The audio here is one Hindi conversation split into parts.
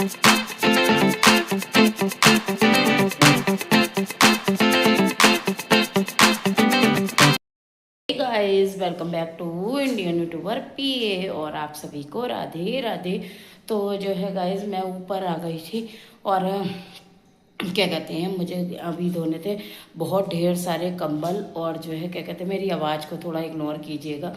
Guys welcome back to Indian YouTuber PA और आप सभी को राधे राधे। तो जो है गाइस मैं ऊपर आ गई थी और क्या कहते हैं मुझे अभी धोने थे बहुत ढेर सारे कंबल। और जो है क्या कहते हैं मेरी आवाज़ को थोड़ा इग्नोर कीजिएगा,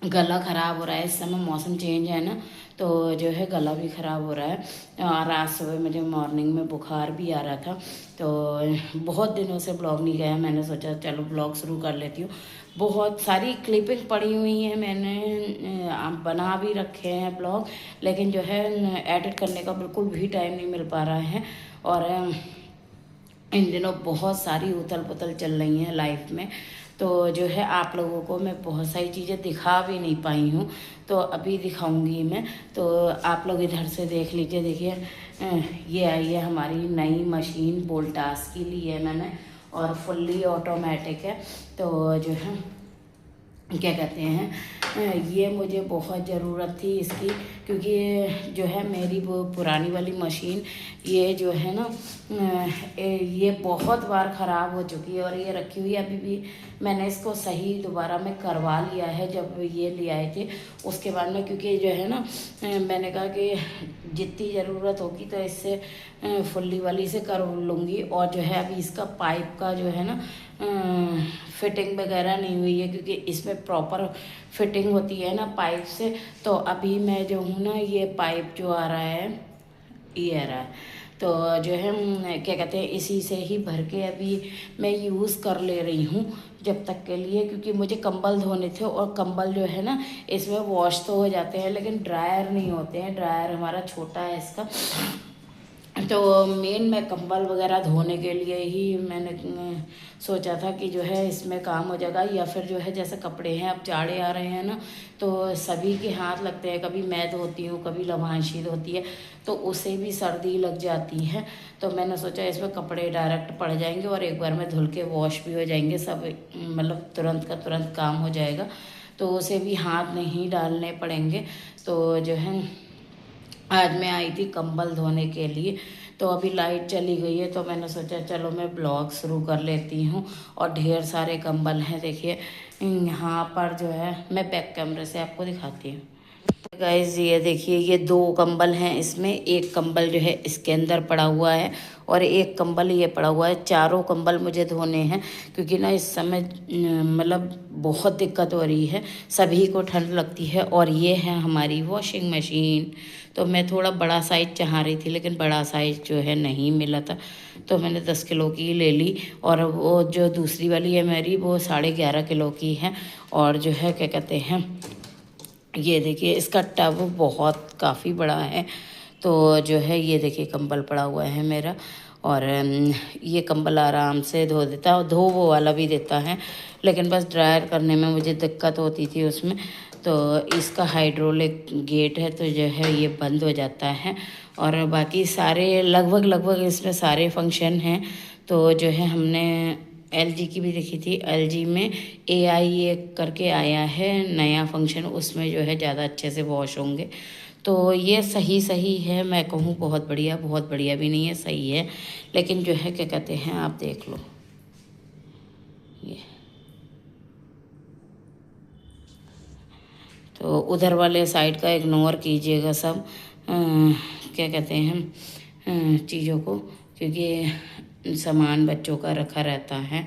गला ख़राब हो रहा है। इस समय मौसम चेंज है ना, तो जो है गला भी ख़राब हो रहा है। और आज सुबह मुझे मॉर्निंग में बुखार भी आ रहा था, तो बहुत दिनों से ब्लॉग नहीं गया। मैंने सोचा चलो ब्लॉग शुरू कर लेती हूँ। बहुत सारी क्लिपिंग पड़ी हुई हैं, मैंने बना भी रखे हैं ब्लॉग, लेकिन जो है एडिट करने का बिल्कुल भी टाइम नहीं मिल पा रहा है। और इन दिनों बहुत सारी उथल पुथल चल रही हैं लाइफ में, तो जो है आप लोगों को मैं बहुत सारी चीज़ें दिखा भी नहीं पाई हूँ, तो अभी दिखाऊंगी मैं। तो आप लोग इधर से देख लीजिए। देखिए ये आई है हमारी नई मशीन, वोल्टास की ली है मैंने और फुल्ली ऑटोमेटिक है। तो जो है क्या कहते हैं ये मुझे बहुत ज़रूरत थी इसकी, क्योंकि जो है मेरी वो पुरानी वाली मशीन ये जो है ना ये बहुत बार ख़राब हो चुकी है और ये रखी हुई है। अभी भी मैंने इसको सही दोबारा में करवा लिया है जब ये ले आए थे उसके बाद में, क्योंकि जो है ना मैंने कहा कि जितनी ज़रूरत होगी तो इससे फुल्ली वाली से कर लूँगी। और जो है अभी इसका पाइप का जो है ना फिटिंग वगैरह नहीं हुई है, क्योंकि इसमें प्रॉपर फिटिंग होती है ना पाइप से। तो अभी मैं जो हूँ ना ये पाइप जो आ रहा है ये आ रहा है, तो जो है क्या कहते हैं इसी से ही भर के अभी मैं यूज़ कर ले रही हूँ जब तक के लिए, क्योंकि मुझे कंबल धोने थे। और कंबल जो है ना इसमें वॉश तो हो जाते हैं लेकिन ड्रायर नहीं होते हैं, ड्रायर हमारा छोटा है इसका। तो मेन मैं कंबल वगैरह धोने के लिए ही मैंने सोचा था कि जो है इसमें काम हो जाएगा। या फिर जो है जैसे कपड़े हैं, अब जाड़े आ रहे हैं ना, तो सभी के हाथ लगते हैं, कभी मैं धोती हूँ कभी लवांशी धोती है, तो उसे भी सर्दी लग जाती है। तो मैंने सोचा इसमें कपड़े डायरेक्ट पड़ जाएंगे और एक बार में धुल के वॉश भी हो जाएंगे सब, मतलब तुरंत का तुरंत काम हो जाएगा, तो उसे भी हाथ नहीं डालने पड़ेंगे। तो जो है आज मैं आई थी कंबल धोने के लिए, तो अभी लाइट चली गई है, तो मैंने सोचा चलो मैं ब्लॉग शुरू कर लेती हूँ। और ढेर सारे कंबल हैं, देखिए यहाँ पर जो है मैं बैक कैमरे से आपको दिखाती हूँ। गाइज ये देखिए ये दो कंबल हैं, इसमें एक कंबल जो है इसके अंदर पड़ा हुआ है और एक कंबल ये पड़ा हुआ है। चारों कंबल मुझे धोने हैं, क्योंकि ना इस समय मतलब बहुत दिक्कत हो रही है, सभी को ठंड लगती है। और ये है हमारी वॉशिंग मशीन। तो मैं थोड़ा बड़ा साइज़ चाह रही थी लेकिन बड़ा साइज़ जो है नहीं मिला था, तो मैंने 10 किलो की ले ली। और वो जो दूसरी वाली है मेरी वो 11.5 किलो की है। और जो है क्या कहते हैं ये देखिए इसका टब बहुत काफ़ी बड़ा है। तो जो है ये देखिए कंबल पड़ा हुआ है मेरा, और ये कंबल आराम से धो देता है, धो वो वाला भी देता है, लेकिन बस ड्रायर करने में मुझे दिक्कत होती थी उसमें। तो इसका हाइड्रोलिक गेट है, तो जो है ये बंद हो जाता है। और बाकी सारे लगभग लगभग इसमें सारे फंक्शन हैं। तो जो है हमने एलजी की भी देखी थी, एलजी में एआई एक करके आया है नया फंक्शन, उसमें जो है ज़्यादा अच्छे से वॉश होंगे। तो ये सही सही है, मैं कहूँ बहुत बढ़िया भी नहीं है, सही है। लेकिन जो है क्या कहते हैं आप देख लो ये, तो उधर वाले साइड का इग्नोर कीजिएगा सब क्या कहते हैं चीज़ों को, क्योंकि सामान बच्चों का रखा रहता है।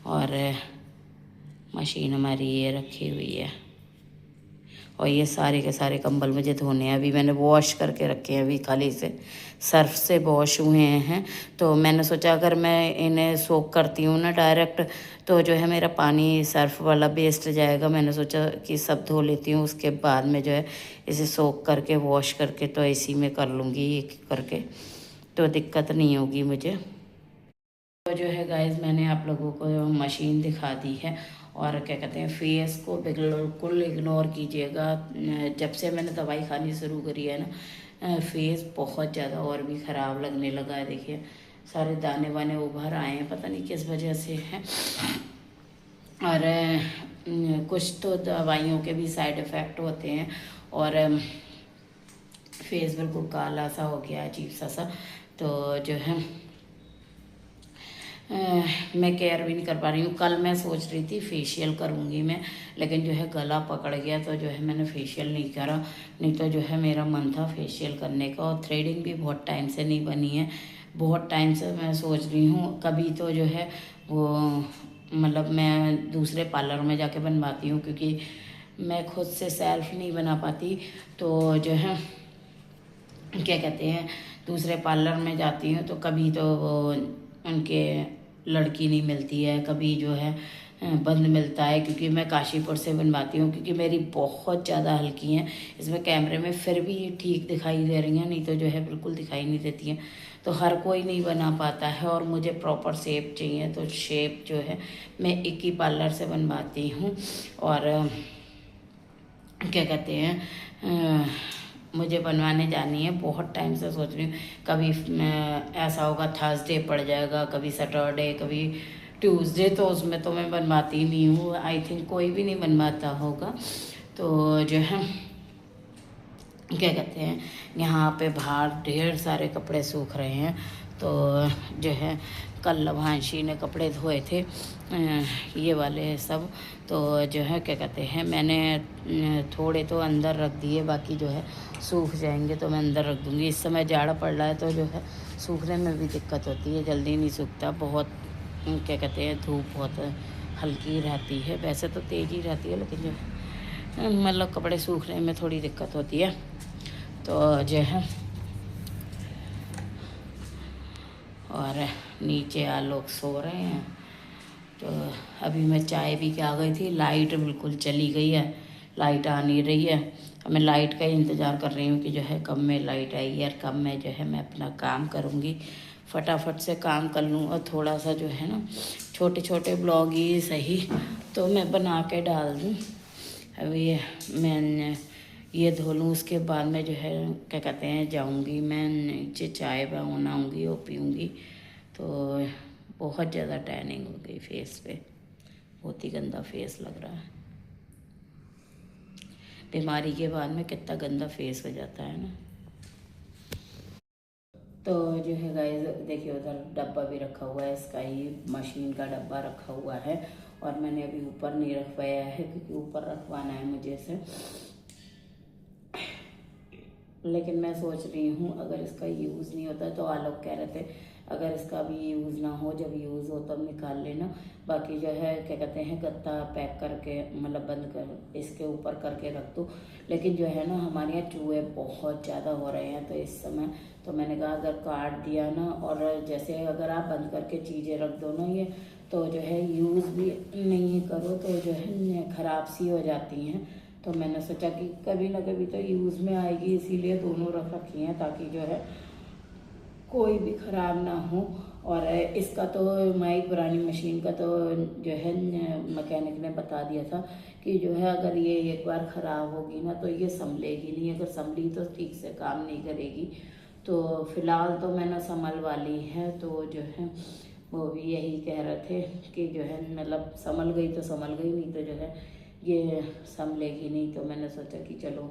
और मशीन हमारी ये रखी हुई है, और ये सारे के सारे कंबल मुझे धोने हैं। अभी मैंने वॉश करके रखे हैं, अभी खाली से सर्फ से वॉश हुए हैं। तो मैंने सोचा अगर मैं इन्हें सोक करती हूँ ना डायरेक्ट, तो जो है मेरा पानी सर्फ वाला वेस्ट जाएगा। मैंने सोचा कि सब धो लेती हूँ, उसके बाद में जो है इसे सोक करके वॉश करके तो इसी में कर लूँगी एक करके, तो दिक्कत नहीं होगी मुझे। तो जो है गाइज मैंने आप लोगों को मशीन दिखा दी है। और क्या कहते हैं फेस को बिल्कुल इग्नोर कीजिएगा। जब से मैंने दवाई खानी शुरू करी है ना फेस बहुत ज़्यादा और भी ख़राब लगने लगा है। देखिए सारे दाने वाने उभर आए हैं, पता नहीं किस वजह से है। और कुछ तो दवाइयों के भी साइड इफ़ेक्ट होते हैं। और फेस बिल्कुल काला सा हो गया, अजीब सा। तो जो है मैं केयर भी नहीं कर पा रही हूँ। कल मैं सोच रही थी फेशियल करूँगी मैं, लेकिन जो है गला पकड़ गया तो जो है मैंने फेशियल नहीं करा। नहीं तो जो है मेरा मन था फेशियल करने का। और थ्रेडिंग भी बहुत टाइम से नहीं बनी है, बहुत टाइम से मैं सोच रही हूँ। कभी तो जो है वो मतलब मैं दूसरे पार्लर में जाके बनवाती हूँ, क्योंकि मैं खुद से सेल्फ नहीं बना पाती। तो जो है क्या कहते हैं, दूसरे पार्लर में जाती हूँ तो कभी तो वो उनके लड़की नहीं मिलती है, कभी जो है बंद मिलता है, क्योंकि मैं काशीपुर से बनवाती हूँ। क्योंकि मेरी बहुत ज़्यादा हल्की हैं, इसमें कैमरे में फिर भी ठीक दिखाई दे रही हैं, नहीं तो जो है बिल्कुल दिखाई नहीं देती हैं। तो हर कोई नहीं बना पाता है, और मुझे प्रॉपर शेप चाहिए। तो शेप जो है मैं एक ही पार्लर से बनवाती हूँ। और क्या कहते हैं मुझे बनवाने जानी है, बहुत टाइम से सोच रही हूँ। कभी ऐसा होगा थर्सडे पड़ जाएगा, कभी सैटरडे, कभी ट्यूसडे, तो उसमें तो मैं बनवाती नहीं हूँ। आई थिंक कोई भी नहीं बनवाता होगा। तो जो है क्या कहते हैं, यहाँ पे बाहर ढेर सारे कपड़े सूख रहे हैं। तो जो है कल लभांशी ने कपड़े धोए थे, ये वाले सब। तो जो है क्या कहते हैं, मैंने थोड़े तो अंदर रख दिए, बाकी जो है सूख जाएंगे तो मैं अंदर रख दूँगी। इस समय जाड़ा पड़ रहा है तो जो है सूखने में भी दिक्कत होती है, जल्दी नहीं सूखता। बहुत क्या कहते हैं, धूप बहुत हल्की रहती है, वैसे तो तेज़ ही रहती है, लेकिन जो है मतलब कपड़े सूखने में थोड़ी दिक्कत होती है। तो जो है और नीचे आ लोग सो रहे हैं। तो अभी मैं चाय पी के आ गई थी, लाइट बिल्कुल चली गई है, लाइट आ नहीं रही है। मैं लाइट का ही इंतज़ार कर रही हूँ कि जो है कब में लाइट आएगी और कब में जो है मैं अपना काम करूँगी, फटाफट से काम कर लूँ। और थोड़ा सा जो है ना छोटे छोटे ब्लॉग ही सही तो मैं बना के डाल दूँ। अभी मैं ये धो लूँ, उसके बाद में जो है क्या कहते हैं जाऊँगी मैं नीचे, चाय बनाऊँगी और पीऊँगी। तो बहुत ज़्यादा टैनिंग हो गई फेस पे, बहुत ही गंदा फेस लग रहा है। बीमारी के बाद में कितना गंदा फेस हो जाता है ना। तो जो है गाइस देखिए, उधर डब्बा भी रखा हुआ है, इसका ही मशीन का डब्बा रखा हुआ है। और मैंने अभी ऊपर नहीं रखवाया है, क्योंकि ऊपर रखवाना है मुझे से। लेकिन मैं सोच रही हूँ अगर इसका यूज़ नहीं होता, तो आलोक कह रहे थे अगर इसका भी यूज़ ना हो, जब यूज़ हो तब निकाल लेना। बाकी जो है क्या कहते हैं गत्ता पैक करके मतलब बंद कर इसके ऊपर करके रख दो। लेकिन जो है ना हमारे यहाँ चूहे बहुत ज़्यादा हो रहे हैं तो इस समय, तो मैंने कहा अगर काट दिया ना, और जैसे अगर आप बंद करके चीज़ें रख दो ना ये, तो जो है यूज़ भी नहीं करो तो जो है ख़राब सी हो जाती हैं। तो मैंने सोचा कि कभी ना कभी तो यूज़ में आएगी, इसीलिए दोनों रख रखी हैं, ताकि जो है कोई भी ख़राब ना हो। और इसका तो हमारी पुरानी मशीन का तो जो है मैकेनिक ने बता दिया था कि जो है अगर ये एक बार ख़राब होगी ना तो ये संभलेगी नहीं, अगर संभली तो ठीक से काम नहीं करेगी। तो फ़िलहाल तो मैंने संभल वाली है। तो जो है वो भी यही कह रहे थे कि जो है मतलब संभल गई तो संभल गई, नहीं तो जो है ये संभलेगी नहीं। तो मैंने सोचा कि चलो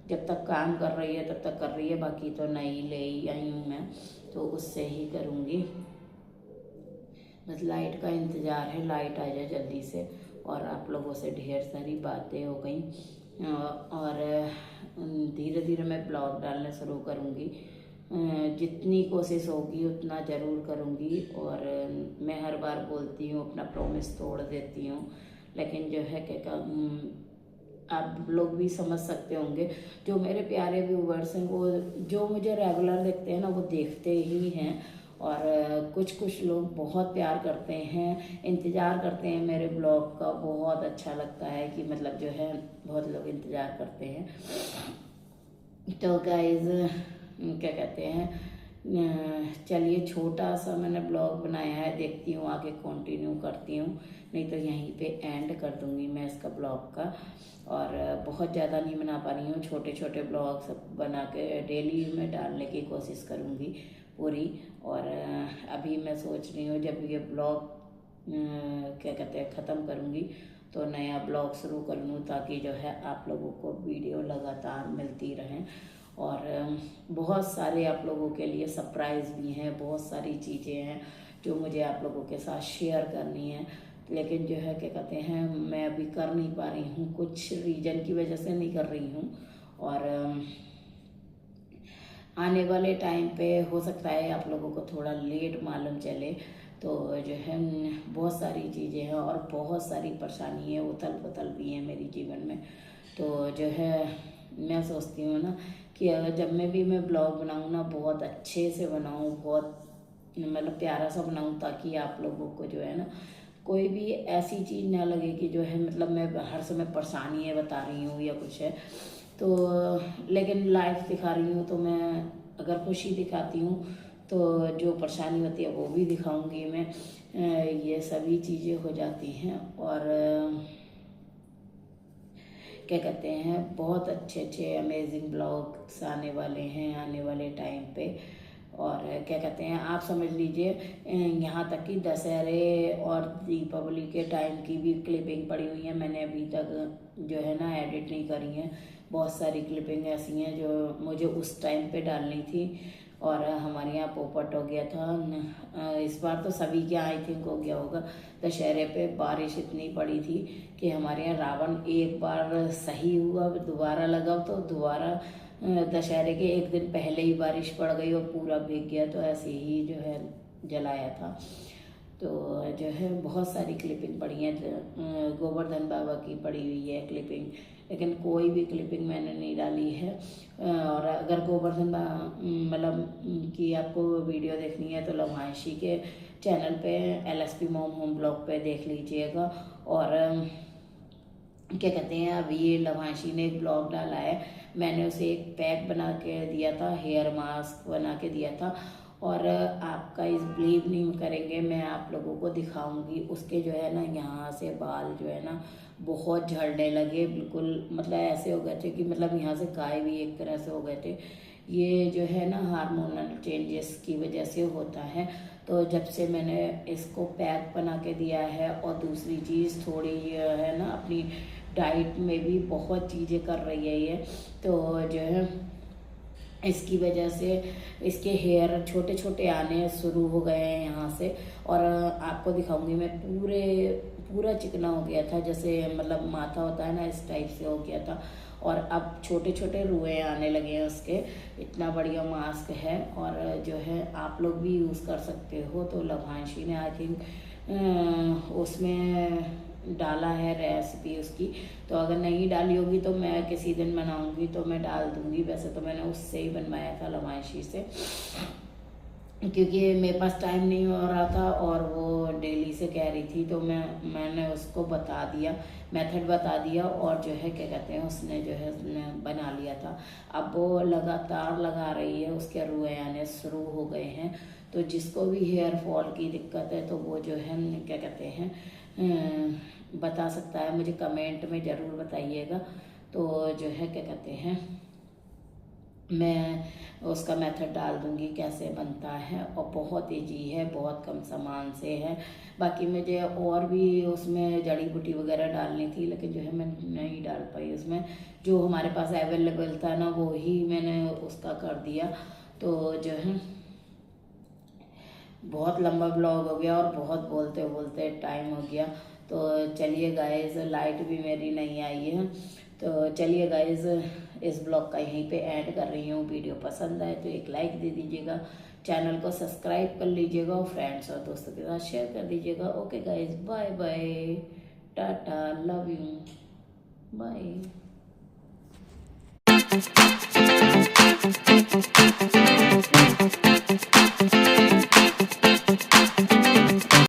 जब तक काम कर रही है तब तक कर रही है, बाकी तो नई ले आई हूँ मैं, तो उससे ही करूँगी। बस लाइट का इंतज़ार है, लाइट आ जाए जल्दी से। और आप लोगों से ढेर सारी बातें हो गई, और धीरे धीरे मैं ब्लॉग डालना शुरू करूँगी। जितनी कोशिश होगी उतना ज़रूर करूँगी। और मैं हर बार बोलती हूँ, अपना प्रॉमिस तोड़ देती हूँ, लेकिन जो है क्या आप लोग भी समझ सकते होंगे, जो मेरे प्यारे व्यूवर्स हैं वो जो मुझे रेगुलर देखते हैं ना वो देखते ही हैं। और कुछ कुछ लोग बहुत प्यार करते हैं, इंतज़ार करते हैं मेरे ब्लॉग का, बहुत अच्छा लगता है कि मतलब जो है बहुत लोग इंतज़ार करते हैं। तो गाइज क्या कहते हैं चलिए छोटा सा मैंने ब्लॉग बनाया है, देखती हूँ आगे कंटिन्यू करती हूँ, नहीं तो यहीं पे एंड कर दूँगी मैं इसका ब्लॉग का। और बहुत ज़्यादा नहीं बना पा रही हूँ, छोटे छोटे ब्लॉग सब बना के डेली में डालने की कोशिश करूँगी पूरी। और अभी मैं सोच रही हूँ जब ये ब्लॉग क्या कहते हैं ख़त्म करूँगी तो नया ब्लॉग शुरू कर लूँ, ताकि जो है आप लोगों को वीडियो लगातार मिलती रहें। और बहुत सारे आप लोगों के लिए सरप्राइज़ भी हैं, बहुत सारी चीज़ें हैं जो मुझे आप लोगों के साथ शेयर करनी है, लेकिन जो है क्या कहते हैं मैं अभी कर नहीं पा रही हूँ, कुछ रीज़न की वजह से नहीं कर रही हूँ। और आने वाले टाइम पे हो सकता है आप लोगों को थोड़ा लेट मालूम चले, तो जो है बहुत सारी चीज़ें हैं और बहुत सारी परेशानी है, उथल पुथल भी है मेरे जीवन में। तो जो है मैं सोचती हूँ ना कि अगर जब मैं ब्लॉग बनाऊँ ना, बहुत अच्छे से बनाऊँ, बहुत मतलब प्यारा सा बनाऊँ, ताकि आप लोगों को जो है ना कोई भी ऐसी चीज़ ना लगे कि जो है मतलब मैं हर समय परेशानी है बता रही हूँ या कुछ है। तो लेकिन लाइफ दिखा रही हूँ तो मैं अगर खुशी दिखाती हूँ तो जो परेशानी होती है वो भी दिखाऊंगी मैं। ये सभी चीज़ें हो जाती हैं। और क्या कहते हैं बहुत अच्छे अच्छे अमेजिंग ब्लॉग्स आने वाले हैं आने वाले टाइम पे। और क्या कहते हैं आप समझ लीजिए यहाँ तक कि दशहरे और दीपावली के टाइम की भी क्लिपिंग पड़ी हुई है, मैंने अभी तक जो है ना एडिट नहीं करी है। बहुत सारी क्लिपिंग ऐसी हैं जो मुझे उस टाइम पे डालनी थी। और हमारे यहाँ पोपट हो गया था, इस बार तो सभी के यहाँ आई थिंक हो गया होगा। दशहरे पे बारिश इतनी पड़ी थी कि हमारे यहाँ रावण एक बार सही हुआ, दोबारा लगा तो दोबारा दशहरे के एक दिन पहले ही बारिश पड़ गई और पूरा भीग गया, तो ऐसे ही जो है जलाया था। तो जो है बहुत सारी क्लिपिंग पड़ी है, गोवर्धन बाबा की पड़ी हुई है क्लिपिंग, लेकिन कोई भी क्लिपिंग मैंने नहीं डाली है। और अगर गोवर्धन मतलब कि आपको वीडियो देखनी है तो लवांशी के चैनल पे LSP मॉम होम ब्लॉग पे देख लीजिएगा। और क्या कहते हैं अभी ये लवांशी ने एक ब्लॉग डाला है, मैंने उसे एक पैक बना के दिया था, हेयर मास्क बना के दिया था। और आपका इस बिलीव नहीं करेंगे, मैं आप लोगों को दिखाऊंगी उसके जो है ना यहाँ से बाल जो है ना बहुत झड़ने लगे, बिल्कुल मतलब ऐसे हो गए थे कि मतलब यहाँ से गाय भी एक तरह से हो गए थे। ये जो है ना हार्मोनल चेंजेस की वजह से होता है। तो जब से मैंने इसको पैक बना के दिया है, और दूसरी चीज़ थोड़ी है ना अपनी डाइट में भी बहुत चीज़ें कर रही है ये, तो जो है इसकी वजह से इसके हेयर छोटे छोटे आने शुरू हो गए हैं यहाँ से। और आपको दिखाऊंगी मैं पूरा चिकना हो गया था, जैसे मतलब माथा होता है ना इस टाइप से हो गया था, और अब छोटे छोटे रुए आने लगे हैं उसके। इतना बढ़िया मास्क है और जो है आप लोग भी यूज़ कर सकते हो। तो लवांशी ने आई थिंक उसमें डाला है रेसिपी उसकी, तो अगर नहीं डाली होगी तो मैं किसी दिन बनाऊंगी तो मैं डाल दूंगी। वैसे तो मैंने उससे ही बनवाया था लवांशी से, क्योंकि मेरे पास टाइम नहीं हो रहा था और वो डेली से कह रही थी, तो मैंने उसको बता दिया, मेथड बता दिया, और जो है क्या कहते हैं उसने जो है बना लिया था। अब वो लगातार लगा रही है, उसके रुए आने शुरू हो गए हैं। तो जिसको भी हेयर फॉल की दिक्कत है तो वो जो है क्या कहते हैं बता सकता है, मुझे कमेंट में ज़रूर बताइएगा। तो जो है क्या कहते हैं मैं उसका मेथड डाल दूंगी कैसे बनता है, और बहुत ईजी है, बहुत कम सामान से है। बाकी मुझे और भी उसमें जड़ी बूटी वगैरह डालनी थी, लेकिन जो है मैं नहीं डाल पाई उसमें, जो हमारे पास अवेलेबल था ना वो ही मैंने उसका कर दिया। तो जो है बहुत लंबा ब्लॉग हो गया और बहुत बोलते बोलते टाइम हो गया। तो चलिए गाइज, लाइट भी मेरी नहीं आई है, तो चलिए गाइज इस ब्लॉग का यहीं पे ऐड कर रही हूँ। वीडियो पसंद आए तो एक लाइक दे दीजिएगा, चैनल को सब्सक्राइब कर लीजिएगा और फ्रेंड्स और दोस्तों के साथ शेयर कर दीजिएगा। Okay guys, bye bye, tata, love you, bye.